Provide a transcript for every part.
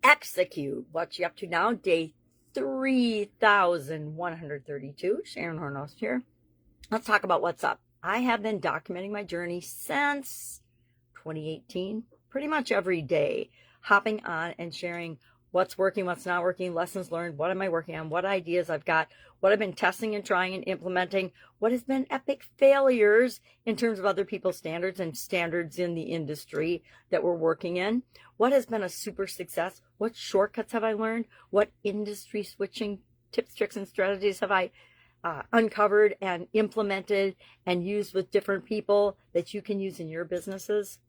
execute. What you up to now? Day 3,132. Sharon Horne-Ellstrom here. Let's talk about what's up. I have been documenting my journey since 2018, pretty much every day, hopping on and sharing what's working, what's not working, lessons learned, what am I working on, what ideas I've got, what I've been testing and trying and implementing, what has been epic failures in terms of other people's standards and standards in the industry that we're working in, what has been a super success, what shortcuts have I learned, what industry switching tips, tricks, and strategies have I uncovered and implemented and used with different people that you can use in your businesses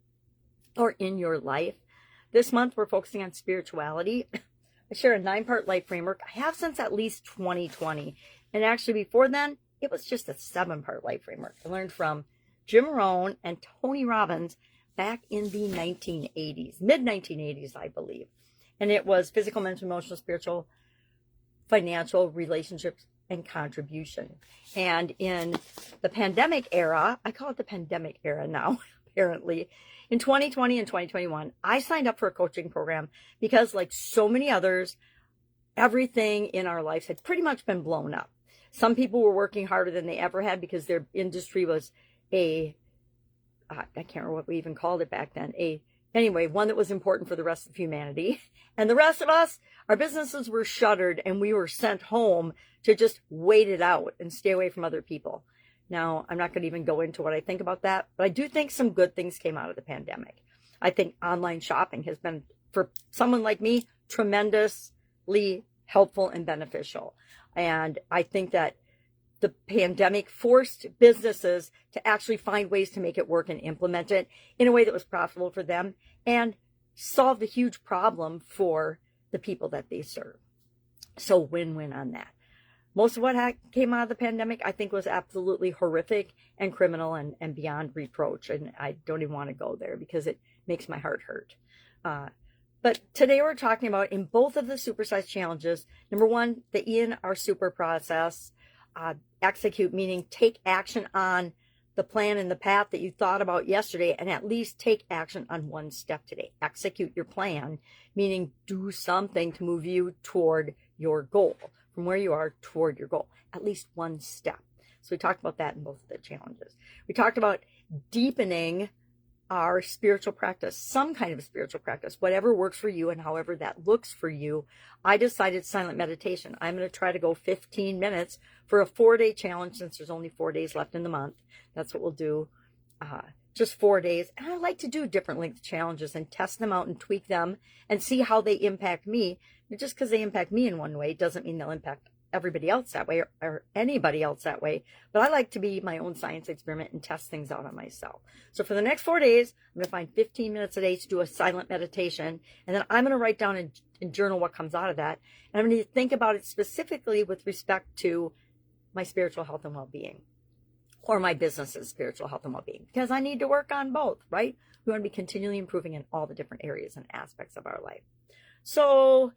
or in your life. This month, we're focusing on spirituality. I share a 9-part life framework. I have since at least 2020. And actually, before then, it was just a 7-part life framework. I learned from Jim Rohn and Tony Robbins back in the 1980s, mid-1980s, I believe. And it was physical, mental, emotional, spiritual, financial, relationships, and contribution. And in the pandemic era, I call it the pandemic era now, apparently, in 2020 and 2021, I signed up for a coaching program because, like so many others, everything in our lives had pretty much been blown up. Some people were working harder than they ever had because their industry was I can't remember what we even called it back then, anyway, one that was important for the rest of humanity. And the rest of us, our businesses were shuttered and we were sent home to just wait it out and stay away from other people. Now, I'm not going to even go into what I think about that, but I do think some good things came out of the pandemic. I think online shopping has been, for someone like me, tremendously helpful and beneficial. And I think that the pandemic forced businesses to actually find ways to make it work and implement it in a way that was profitable for them and solved a huge problem for the people that they serve. So win-win on that. Most of what came out of the pandemic, I think, was absolutely horrific and criminal and beyond reproach. And I don't even want to go there because it makes my heart hurt. But today we're talking about, in both of the supersize challenges, number one, the in our super process, execute, meaning take action on the plan and the path that you thought about yesterday, and at least take action on one step today. Execute your plan, meaning do something to move you toward your goal, from where you are toward your goal, at least one step. So we talked about that in both of the challenges. We talked about deepening our spiritual practice, some kind of spiritual practice, whatever works for you and however that looks for you. I decided silent meditation. I'm going to try to go 15 minutes for a 4-day challenge since there's only 4 days left in the month. That's what we'll do. Just 4 days. And I like to do different length challenges and test them out and tweak them and see how they impact me. Just because they impact me in one way doesn't mean they'll impact everybody else that way or anybody else that way. But I like to be my own science experiment and test things out on myself. So for the next 4 days, I'm going to find 15 minutes a day to do a silent meditation. And then I'm going to write down and journal what comes out of that. And I'm going to think about it specifically with respect to my spiritual health and well-being, or my business's spiritual health and well-being, because I need to work on both, right? We want to be continually improving in all the different areas and aspects of our life. So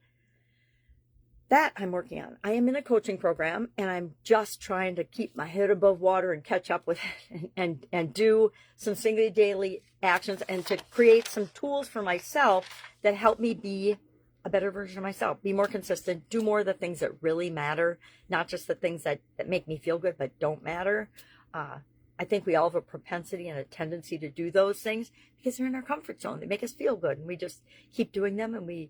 that I'm working on. I am in a coaching program and I'm just trying to keep my head above water and catch up with it and do some single daily actions and to create some tools for myself that help me be a better version of myself, be more consistent, do more of the things that really matter, not just the things that make me feel good but don't matter. I think we all have a propensity and a tendency to do those things because they're in our comfort zone. They make us feel good and we just keep doing them, and we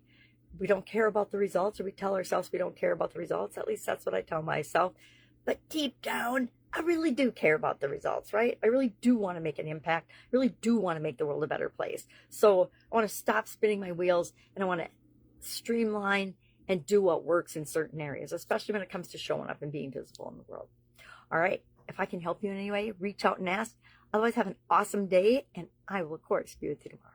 don't care about the results, or we tell ourselves we don't care about the results. At least that's what I tell myself. But deep down, I really do care about the results, right? I really do want to make an impact. I really do want to make the world a better place. So I want to stop spinning my wheels and I want to streamline and do what works in certain areas, especially when it comes to showing up and being visible in the world. All right. If I can help you in any way, reach out and ask. Otherwise, have an awesome day, and I will, of course, be with you tomorrow.